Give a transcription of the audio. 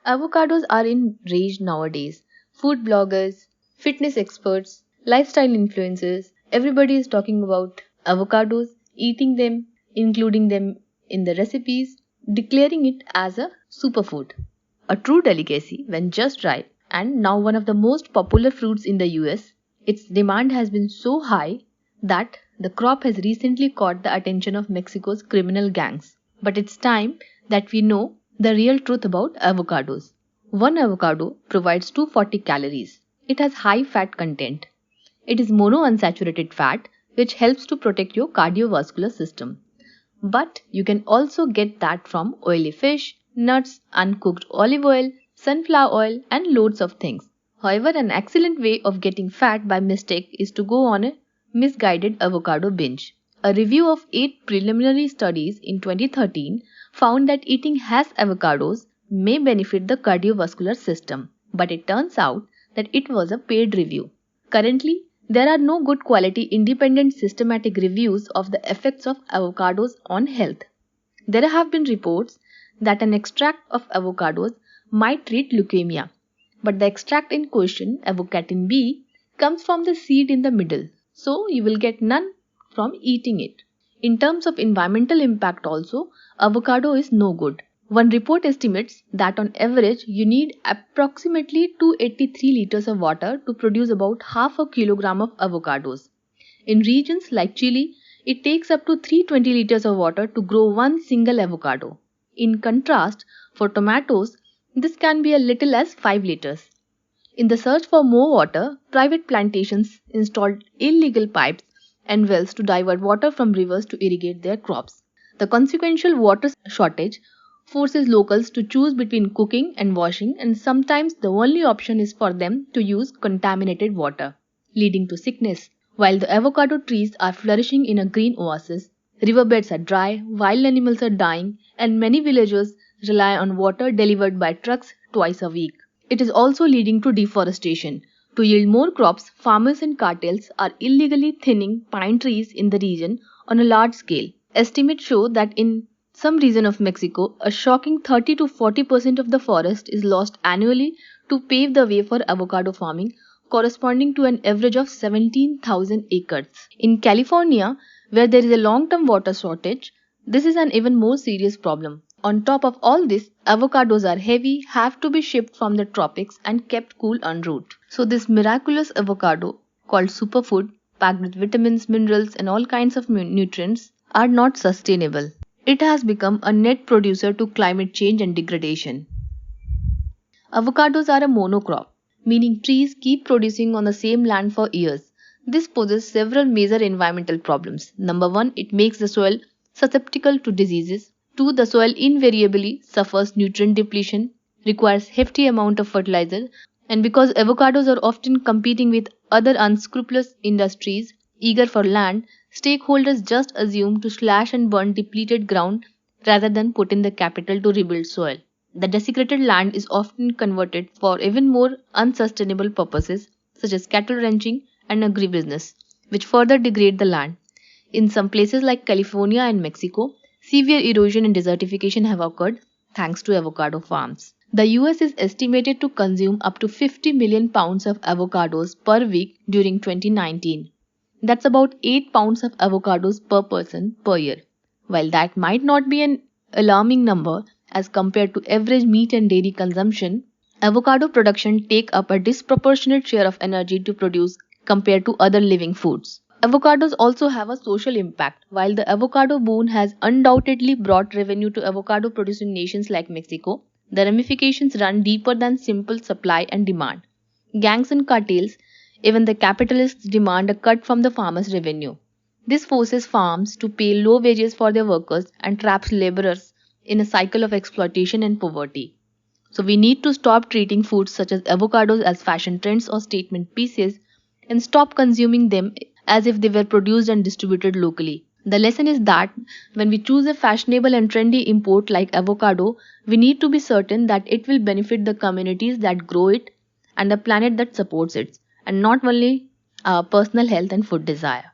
Avocados are in rage nowadays. Food bloggers, fitness experts, lifestyle influencers, everybody is talking about avocados, eating them, including them in the recipes, declaring it as a superfood. A true delicacy when just right, and now one of the most popular fruits in the US, its demand has been so high that the crop has recently caught the attention of Mexico's criminal gangs. But it's time that we know the real truth about avocados. One avocado provides 240 calories. It has high fat content. It is monounsaturated fat, which helps to protect your cardiovascular system. But you can also get that from oily fish, nuts, uncooked olive oil, sunflower oil, and loads of things. However, an excellent way of getting fat by mistake is to go on a misguided avocado binge. A review of 8 preliminary studies in 2013 found that eating has avocados may benefit the cardiovascular system, but it turns out that it was a paid review. Currently, there are no good quality independent systematic reviews of the effects of avocados on health. There have been reports that an extract of avocados might treat leukemia, but the extract in question, avocatin B, comes from the seed in the middle, so you will get none from eating it. In terms of environmental impact also, avocado is no good. One report estimates that on average you need approximately 283 liters of water to produce about half a kilogram of avocados. In regions like Chile, it takes up to 320 liters of water to grow one single avocado. In contrast, for tomatoes, this can be as little as 5 liters. In the search for more water, private plantations installed illegal pipes and wells to divert water from rivers to irrigate their crops. The consequential water shortage forces locals to choose between cooking and washing, and sometimes the only option is for them to use contaminated water, leading to sickness. While the avocado trees are flourishing in a green oasis, riverbeds are dry, wild animals are dying, and many villagers rely on water delivered by trucks twice a week. It is also leading to deforestation. To yield more crops, farmers and cartels are illegally thinning pine trees in the region on a large scale. Estimates show that in some region of Mexico, a shocking 30 to 40% of the forest is lost annually to pave the way for avocado farming, corresponding to an average of 17,000 acres. In California, where there is a long-term water shortage, this is an even more serious problem. On top of all this, avocados are heavy, have to be shipped from the tropics and kept cool en route. So this miraculous avocado, called superfood, packed with vitamins, minerals and all kinds of nutrients, are not sustainable. It has become a net producer to climate change and degradation. Avocados are a monocrop, meaning trees keep producing on the same land for years. This poses several major environmental problems. Number 1, it makes the soil susceptible to diseases. 2, the soil invariably suffers nutrient depletion, requires hefty amount of fertilizer, and because avocados are often competing with other unscrupulous industries eager for land, stakeholders just assume to slash and burn depleted ground rather than put in the capital to rebuild soil. The desecrated land is often converted for even more unsustainable purposes such as cattle ranching and agribusiness, which further degrade the land. In some places like California and Mexico, severe erosion and desertification have occurred thanks to avocado farms. The US is estimated to consume up to 50 million pounds of avocados per week during 2019. That's about 8 pounds of avocados per person per year. While that might not be an alarming number as compared to average meat and dairy consumption, avocado production take up a disproportionate share of energy to produce compared to other living foods. Avocados also have a social impact. While the avocado boom has undoubtedly brought revenue to avocado producing nations like Mexico, the ramifications run deeper than simple supply and demand. Gangs and cartels, even the capitalists, demand a cut from the farmers' revenue. This forces farms to pay low wages for their workers and traps laborers in a cycle of exploitation and poverty. So we need to stop treating foods such as avocados as fashion trends or statement pieces and stop consuming them as if they were produced and distributed locally. The lesson is that when we choose a fashionable and trendy import like avocado, we need to be certain that it will benefit the communities that grow it and the planet that supports it, and not only our personal health and food desire.